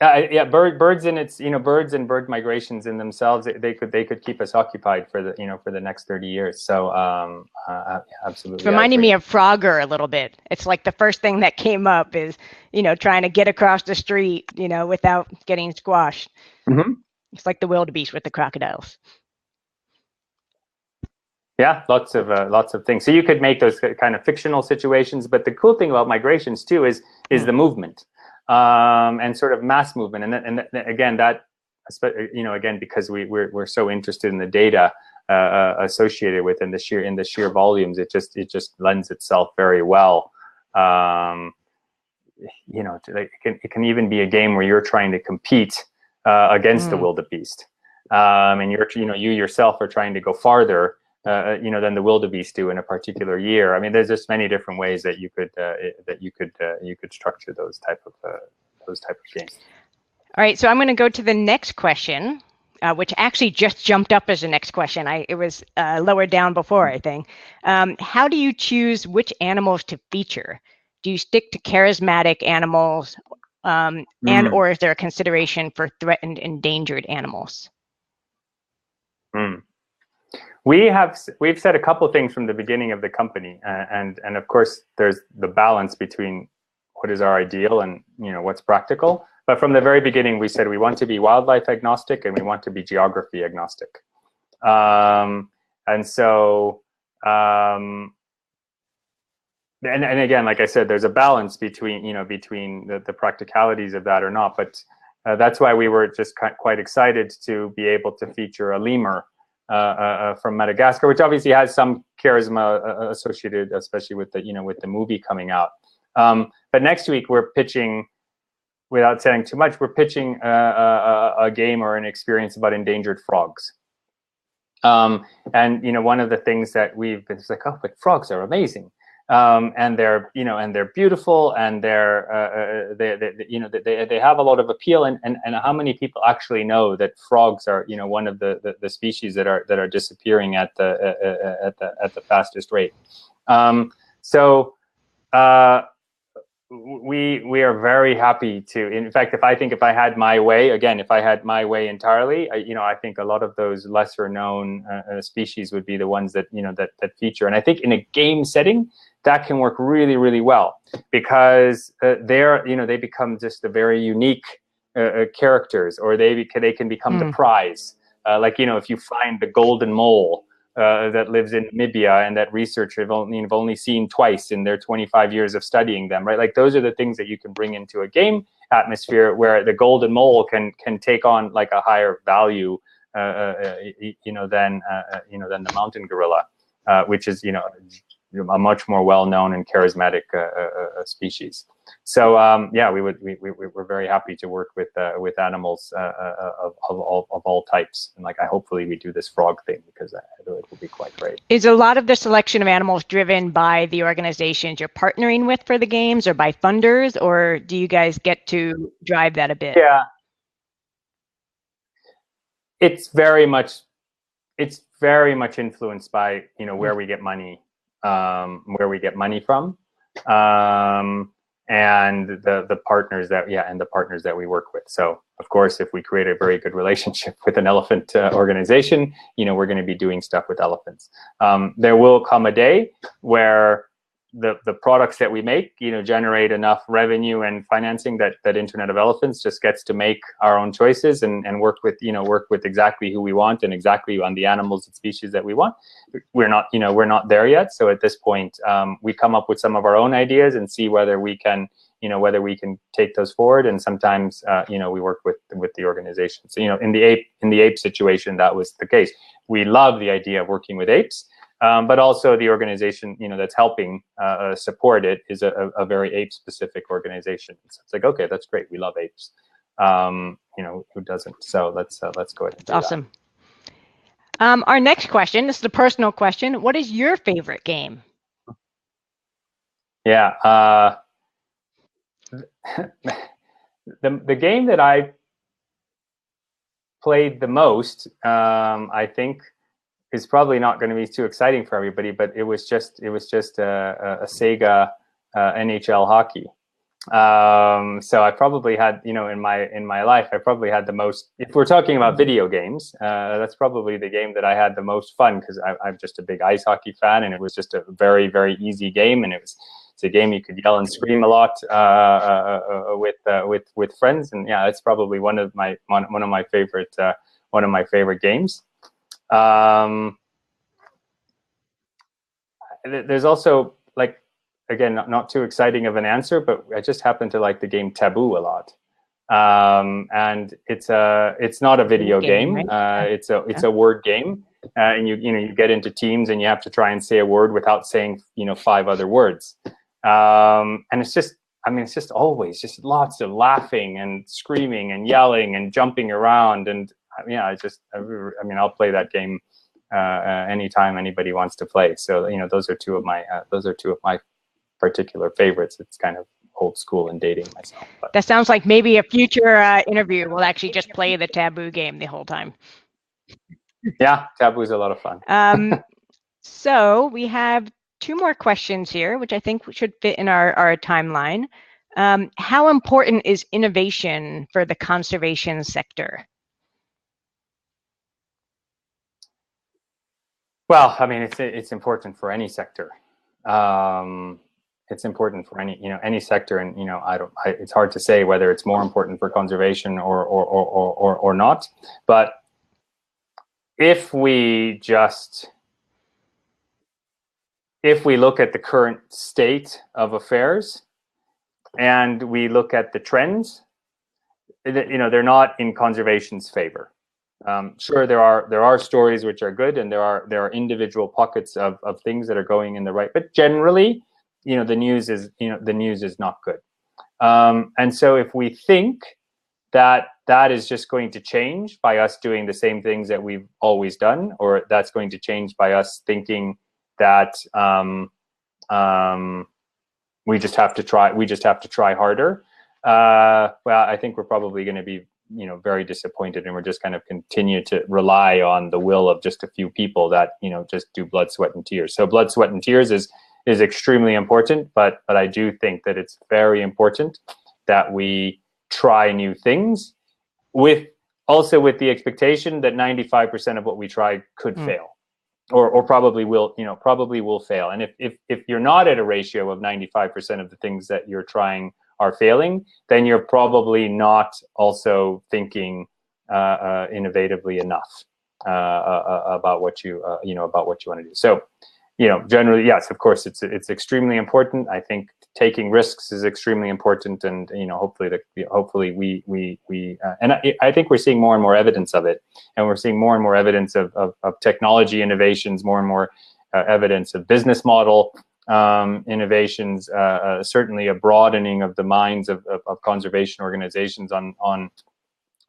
Birds and birds and bird migrations in themselves, they could keep us occupied for the next 30 years. So absolutely. It's reminding me of Frogger a little bit. It's like the first thing that came up is trying to get across the street without getting squashed. Mm-hmm. It's like the wildebeest with the crocodiles. Yeah, lots of things. So you could make those kind of fictional situations, but the cool thing about migrations too is the movement. And sort of mass movement, and again, because we're so interested in the data associated with in the sheer volumes, it just lends itself very well. It can even be a game where you're trying to compete against the wildebeest, and you yourself are trying to go farther than the wildebeest do in a particular year. I mean, there's just many different ways that you could structure those type of games. All right, so I'm going to go to the next question, which actually just jumped up as the next question. It was lowered down before, I think. How do you choose which animals to feature? Do you stick to charismatic animals, and or is there a consideration for threatened, endangered animals? We've said a couple of things from the beginning of the company, and of course there's the balance between what is our ideal and what's practical. But from the very beginning, we said we want to be wildlife agnostic and we want to be geography agnostic. And so, and again, like I said, there's a balance between the practicalities of that or not. But that's why we were just quite excited to be able to feature a lemur from Madagascar, which obviously has some charisma associated, especially with the movie coming out. But next week we're pitching, without saying too much, we're pitching a game or an experience about endangered frogs. And one of the things that we've been like, oh, but frogs are amazing. and they're beautiful, and they have a lot of appeal. And how many people actually know that frogs are one of the species that are disappearing at the fastest rate? So we are very happy to. In fact, if I had my way again, if I had my way entirely, I think a lot of those lesser known species would be the ones that that feature. And I think in a game setting, that can work really, really well, because they become just a very unique characters, or they can become the prize. Like if you find the golden mole that lives in Namibia, and that researchers have only seen twice in their 25 years of studying them, right? Like those are the things that you can bring into a game atmosphere, where the golden mole can take on like a higher value, than the mountain gorilla, which is a much more well-known and charismatic species. So yeah, we're very happy to work with animals of all types, and hopefully we do this frog thing, because it will be quite great. Is a lot of the selection of animals driven by the organizations you're partnering with for the games, or by funders, or do you guys get to drive that a bit? Yeah, it's very much influenced by where we get money. Where we get money from, and the partners that we work with. So of course, if we create a very good relationship with an elephant organization, we're going to be doing stuff with elephants. There will come a day where the products that we make, generate enough revenue and financing that Internet of Elephants just gets to make our own choices and work with exactly who we want and exactly on the animals and species that we want. We're not there yet. So at this point, we come up with some of our own ideas and see whether we can take those forward. And sometimes, we work with the organization. So, in the ape situation, that was the case. We love the idea of working with apes. But also the organization, that's helping support it is a very ape-specific organization. So it's like, okay, that's great. We love apes. Who doesn't? So let's go ahead and do awesome. That. Our next question, this is a personal question. What is your favorite game? Yeah. The game that I played the most, I think, is probably not going to be too exciting for everybody, but it was just a Sega NHL hockey. So I probably had, in my life, I probably had the most. If we're talking about video games, that's probably the game that I had the most fun, because I'm just a big ice hockey fan, and it was just a very, very easy game, and it's a game you could yell and scream a lot with friends, and yeah, it's probably one of my favorite games. There's also, again, not too exciting of an answer, but I just happen to like the game Taboo a lot. And it's not a video game. Right? It's a word game, and you get into teams and you have to try and say a word without saying 5 other words. And it's just always just lots of laughing and screaming and yelling and jumping around, and yeah, I'll play that game anytime anybody wants to play. So those are two of my particular favorites. It's kind of old school and dating myself. But. That sounds like maybe a future interview will actually just play the Taboo game the whole time. Yeah, Taboo is a lot of fun. So we have 2 more questions here, which I think should fit in our timeline. How important is innovation for the conservation sector? Well, it's important for any sector. It's important for any sector, and it's hard to say whether it's more important for conservation or not. But if we look at the current state of affairs and we look at the trends, they're not in conservation's favor. Sure, there are stories which are good, and there are individual pockets of things that are going in the right, but generally, the news is not good. And so if we think that is just going to change by us doing the same things that we've always done, or that's going to change by us thinking that We just have to try. We just have to try harder. Well, I think we're probably going to be, very disappointed, and we're just kind of continue to rely on the will of just a few people that, just do blood, sweat, and tears. So blood, sweat, and tears is extremely important, but I do think that it's very important that we try new things with the expectation that 95% of what we try could fail. Or probably will fail. And if you're not at a ratio of 95% of the things that you're trying are failing, then you're probably not also thinking innovatively enough about what you want to do. So, generally, yes, of course, it's extremely important. I think taking risks is extremely important, and hopefully we and I think we're seeing more and more evidence of it, and we're seeing more and more evidence of technology innovations, more and more evidence of business model innovations, certainly a broadening of the minds of conservation organizations on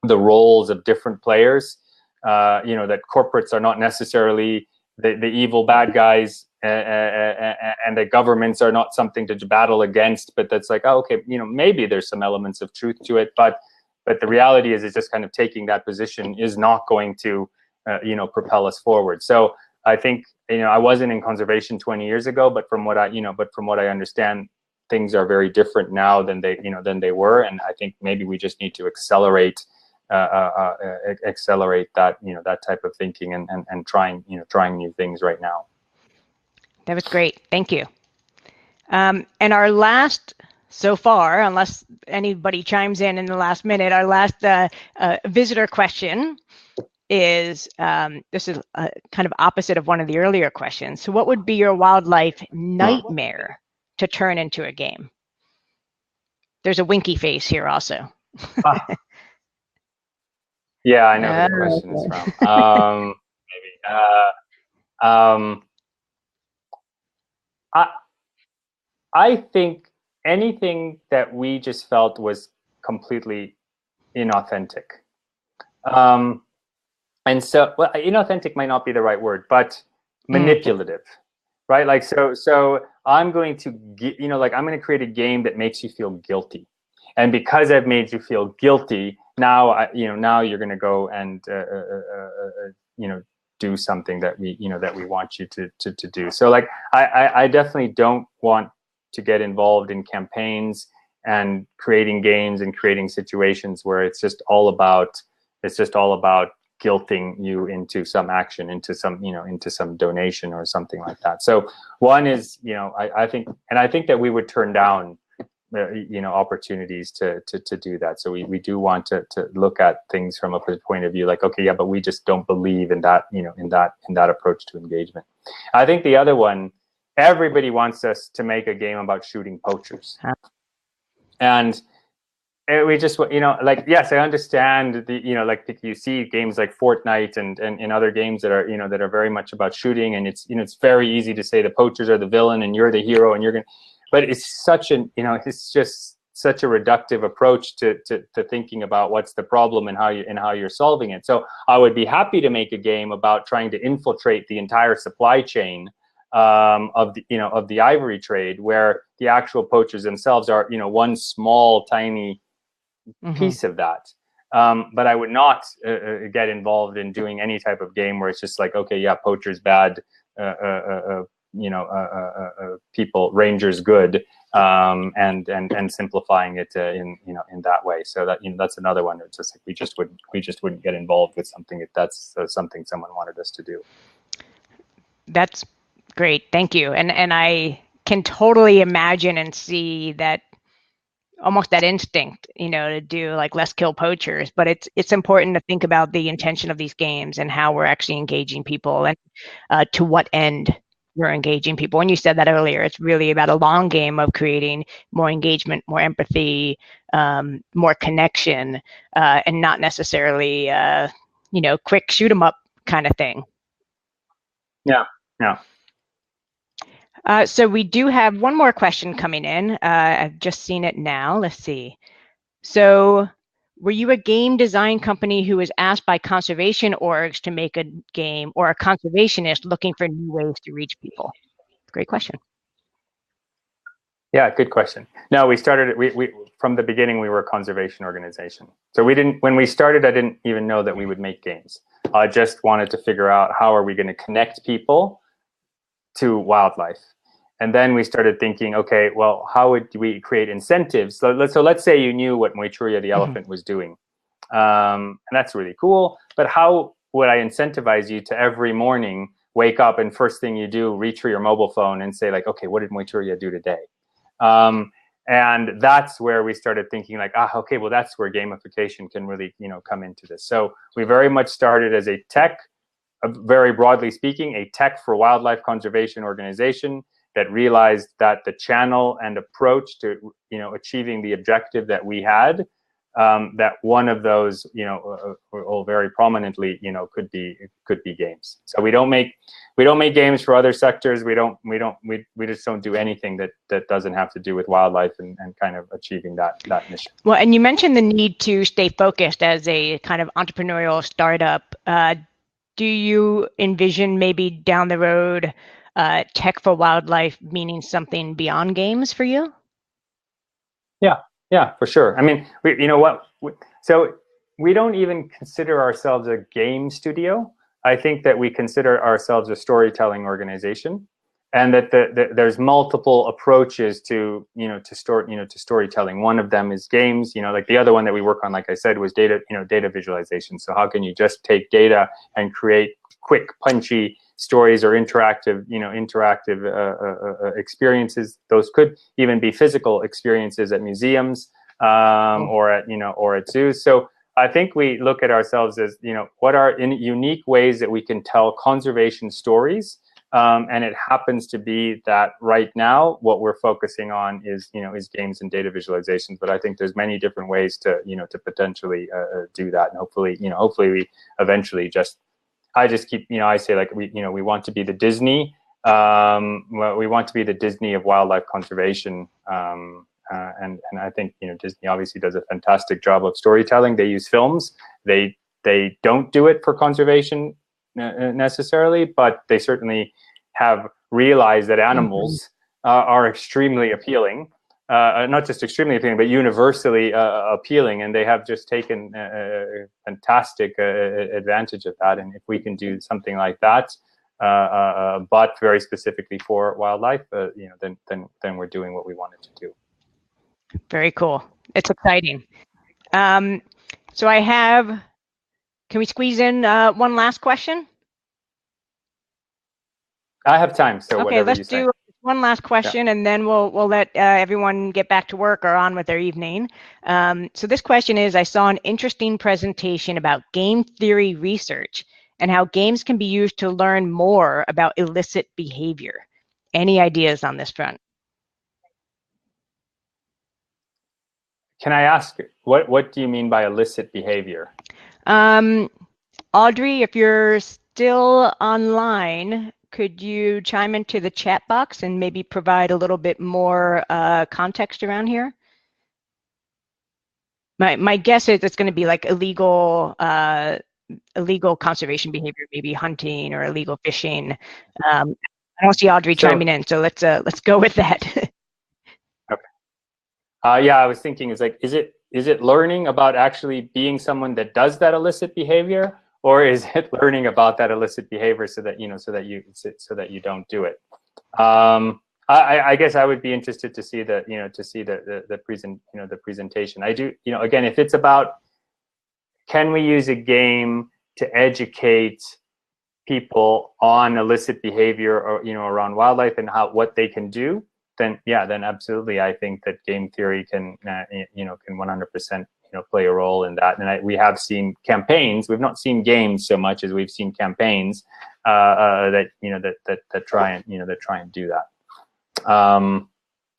the roles of different players. That corporates are not necessarily the evil bad guys, and the governments are not something to battle against, but that's like, oh, okay, maybe there's some elements of truth to it, but the reality is, it's just kind of taking that position is not going to propel us forward. So I think, I wasn't in conservation 20 years ago, but from what I understand, things are very different now than they were, and I think maybe we just need to accelerate that that type of thinking and trying new things right now. That was great. Thank you. And our last, so far, unless anybody chimes in the last minute, our last visitor question is, this is kind of opposite of one of the earlier questions. So what would be your wildlife nightmare to turn into a game? There's a winky face here also. Yeah, I know who the question is from. Maybe. I think anything that we just felt was completely inauthentic. And so, well, inauthentic might not be the right word, but manipulative, right? Like, so I'm going to I'm going to create a game that makes you feel guilty. And because I've made you feel guilty, now now you're going to go and do something that we want you to do. So like I definitely don't want to get involved in campaigns and creating games and creating situations where it's just all about guilting you into some action, into some donation or something like that. So one is, I think that we would turn down opportunities to do that. So we do want to look at things from a point of view like, okay, yeah, but we just don't believe in that, in that approach to engagement. I think the other one, everybody wants us to make a game about shooting poachers. And we just, like, yes, I understand like you see games like Fortnite and other games that are, that are very much about shooting, and it's, it's very easy to say the poachers are the villain and you're the hero and you're going to, but it's such an, it's just such a reductive approach to thinking about what's the problem and how you're solving it. So I would be happy to make a game about trying to infiltrate the entire supply chain of the ivory trade, where the actual poachers themselves are, one small, tiny piece of that. But I would not get involved in doing any type of game where it's just like, okay, yeah, poachers bad, people, rangers good, and simplifying it in that way. So that that's another one. It's just like we just wouldn't get involved with something if that's something someone wanted us to do. That's great, thank you. And I can totally imagine and see that, almost that instinct, to do like let's kill poachers, but it's important to think about the intention of these games and how we're actually engaging people and to what end we're engaging people. When you said that earlier, it's really about a long game of creating more engagement, more empathy, more connection, and not necessarily quick shoot 'em up kind of thing. Yeah. So we do have one more question coming in. I've just seen it now. Let's see. So were you a game design company who was asked by conservation orgs to make a game, or a conservationist looking for new ways to reach people? Great question. Yeah, good question. No, we started. We from the beginning we were a conservation organization. So we didn't. When we started, I didn't even know that we would make games. I just wanted to figure out how are we going to connect people to wildlife. And then we started thinking, okay, well, how would we create incentives? So let's say you knew what Moituria the elephant was doing, and that's really cool. But how would I incentivize you to every morning wake up and first thing you do, reach for your mobile phone and say like, okay, what did Moituria do today? And that's where we started thinking like, okay, well, that's where gamification can really, come into this. So we very much started as a tech, very broadly speaking, a tech for wildlife conservation organization that realized that the channel and approach to, achieving the objective that we had, that one of those, or very prominently, could be games. So we don't make games for other sectors. We just don't do anything that doesn't have to do with wildlife and kind of achieving that mission. Well, and you mentioned the need to stay focused as a kind of entrepreneurial startup. Do you envision maybe down the road tech for wildlife meaning something beyond games for you? Yeah, for sure. I mean, so we don't even consider ourselves a game studio. I think that we consider ourselves a storytelling organization, and that there's multiple approaches to storytelling. One of them is games. Like the other one that we work on, like I said, was data visualization. So how can you just take data and create quick, punchy stories or interactive experiences? Those could even be physical experiences at museums or at zoos. So I think we look at ourselves as what are unique ways that we can tell conservation stories, and it happens to be that right now what we're focusing on is games and data visualizations. But I think there's many different ways to potentially do that, and hopefully we eventually I say like we want to be the Disney. We want to be the Disney of wildlife conservation, and I think Disney obviously does a fantastic job of storytelling. They use films. They don't do it for conservation necessarily, but they certainly have realized that animals are extremely appealing. Not just extremely appealing, but universally appealing, and they have just taken fantastic advantage of that. And if we can do something like that, but very specifically for wildlife, then we're doing what we wanted to do. Very cool. It's exciting. So can we squeeze in one last question? I have time, so okay, let's do one last question, and then we'll let everyone get back to work or on with their evening. So this question is, I saw an interesting presentation about game theory research and how games can be used to learn more about illicit behavior. Any ideas on this front? Can I ask, what do you mean by illicit behavior? Audrey, if you're still online, could you chime into the chat box and maybe provide a little bit more context around here? My guess is it's going to be like illegal conservation behavior, maybe hunting or illegal fishing. I don't see Audrey chiming in, so let's go with that. Okay. Yeah, I was thinking, is it learning about actually being someone that does that illicit behavior, or is it learning about that illicit behavior so that you don't do it? I guess I would be interested to see the presentation. I do, again, if it's about, can we use a game to educate people on illicit behavior or around wildlife and what they can do, then absolutely, I think that game theory can 100% play a role in that. And we have seen campaigns. We've not seen games so much as we've seen campaigns that try and do that.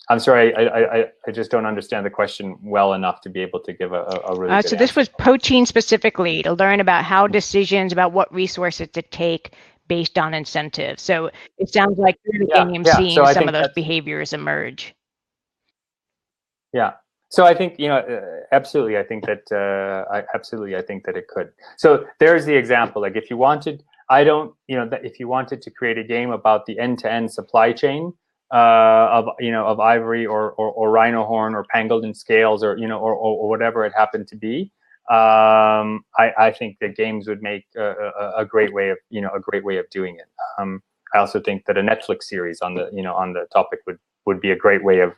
I'm sorry, I just don't understand the question well enough to be able to give a really good So this answer. was poaching specifically, to learn about how decisions about what resources to take based on incentives. So it sounds like you're the game seeing some of those behaviors emerge. Yeah. So I think absolutely. I think that it could. So there's the example. Like if you wanted, if you wanted to create a game about the end-to-end supply chain of ivory or rhino horn or pangolin scales or whatever it happened to be. I think that games would make a great way of doing it. I also think that a Netflix series on the topic would be a great way of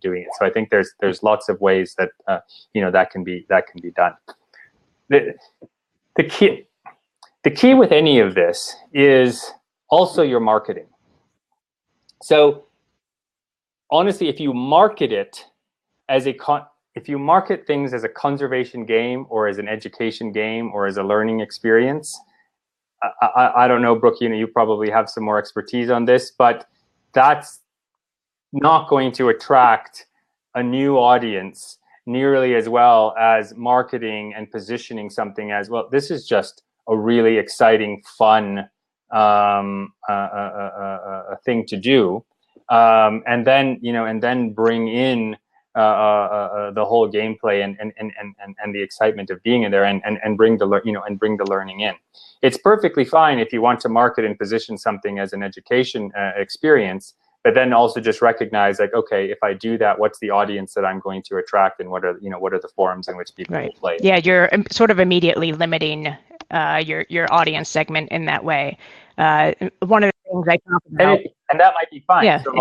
doing it. So I think there's lots of ways that that can be done. The key with any of this is also your marketing. So honestly, if you market it as if you market things as a conservation game or as an education game or as a learning experience, I don't know, Brooke, you probably have some more expertise on this, but that's not going to attract a new audience nearly as well as marketing and positioning something as, well, this is just a really exciting, fun thing to do. And then bring in the whole gameplay and the excitement of being in there and bring the learning in. It's perfectly fine if you want to market and position something as an education experience, but then also just recognize, like, okay, if I do that, what's the audience that I'm going to attract, and what are the forums in which people will play? Yeah, you're sort of immediately limiting your audience segment in that way. One of the things I talk about, and that might be fine, yeah, so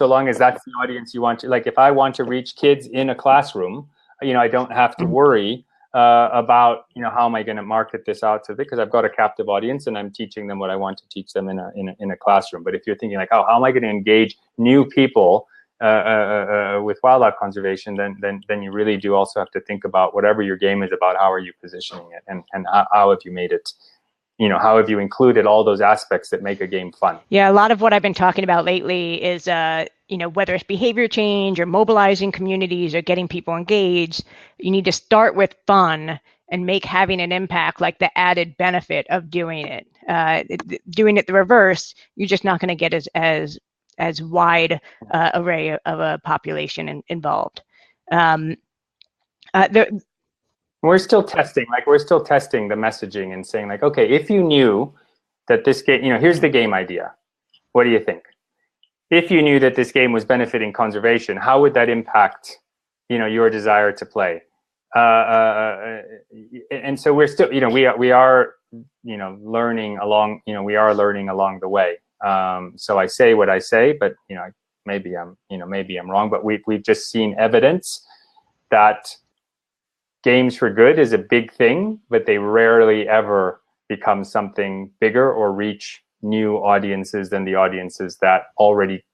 long as that's the audience you want to. Like, if I want to reach kids in a classroom, I don't have to worry about how am I going to market this out to, because I've got a captive audience and I'm teaching them what I want to teach them in a classroom. But if you're thinking like, oh, how am I going to engage new people with wildlife conservation, then you really do also have to think about whatever your game is about, how are you positioning it, and how have you made it, how have you included all those aspects that make a game fun? Yeah, a lot of what I've been talking about lately is, whether it's behavior change or mobilizing communities or getting people engaged, you need to start with fun and make having an impact like the added benefit of doing it. Doing it the reverse, you're just not going to get as wide array of a population involved. We're still testing the messaging and saying, like, okay, if you knew that this game, here's the game idea, what do you think? If you knew that this game was benefiting conservation, how would that impact, your desire to play? And so we're still, we are learning along, the way. So I say what I say, but maybe I'm wrong, but we've just seen evidence that games for good is a big thing, but they rarely ever become something bigger or reach new audiences than the audiences that already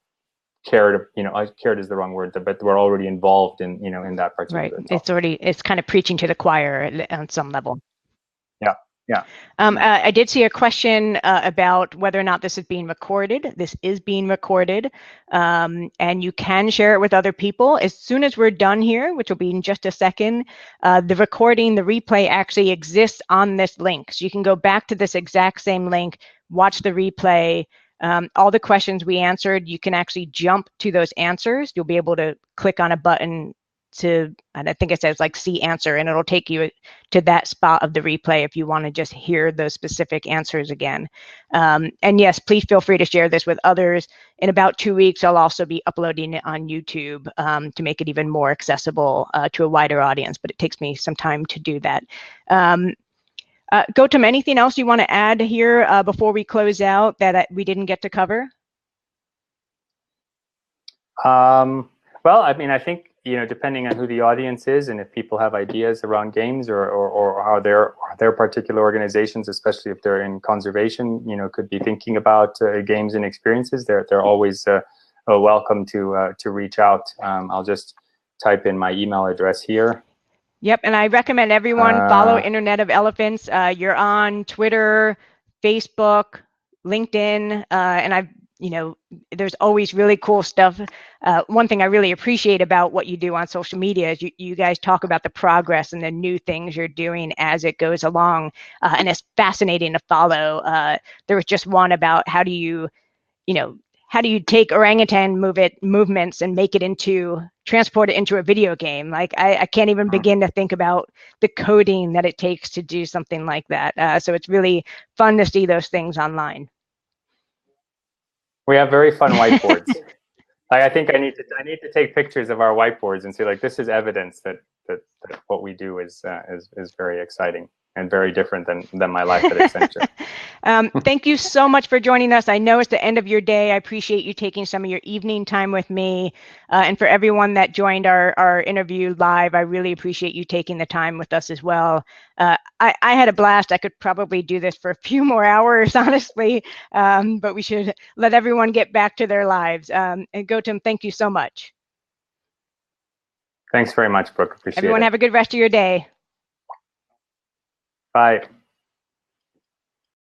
cared. Cared is the wrong word, but were already involved in that particular topic. It's kind of preaching to the choir on some level. Yeah. Yeah. I did see a question about whether or not this is being recorded. This is being recorded, and you can share it with other people. As soon as we're done here, which will be in just a second, the recording, the replay actually exists on this link. So you can go back to this exact same link, watch the replay. All the questions we answered, you can actually jump to those answers. You'll be able to click on a button and I think it says like see answer, and it'll take you to that spot of the replay if you want to just hear those specific answers again. And yes, please feel free to share this with others. In about 2 weeks, I'll also be uploading it on YouTube to make it even more accessible to a wider audience, but it takes me some time to do that. Gautam, anything else you want to add here before we close out that we didn't get to cover? Well, I mean, I think, depending on who the audience is, and if people have ideas around games or how their particular organizations, especially if they're in conservation, could be thinking about games and experiences, they're always welcome to reach out. I'll just type in my email address here. Yep, and I recommend everyone follow Internet of Elephants. You're on Twitter, Facebook, LinkedIn, and there's always really cool stuff. One thing I really appreciate about what you do on social media is you guys talk about the progress and the new things you're doing as it goes along, and it's fascinating to follow. There was just one about how do you take orangutan movements and transport it into a video game? Like I can't even begin to think about the coding that it takes to do something like that. So it's really fun to see those things online. We have very fun whiteboards. I think I need to take pictures of our whiteboards and say, like, this is evidence that what we do is very exciting and very different than my life at Accenture. Thank you so much for joining us. I know it's the end of your day. I appreciate you taking some of your evening time with me. And for everyone that joined our interview live, I really appreciate you taking the time with us as well. I had a blast. I could probably do this for a few more hours, honestly, but we should let everyone get back to their lives. And Gautam, thank you so much. Thanks very much, Brooke. Appreciate it. Everyone have a good rest of your day. Bye.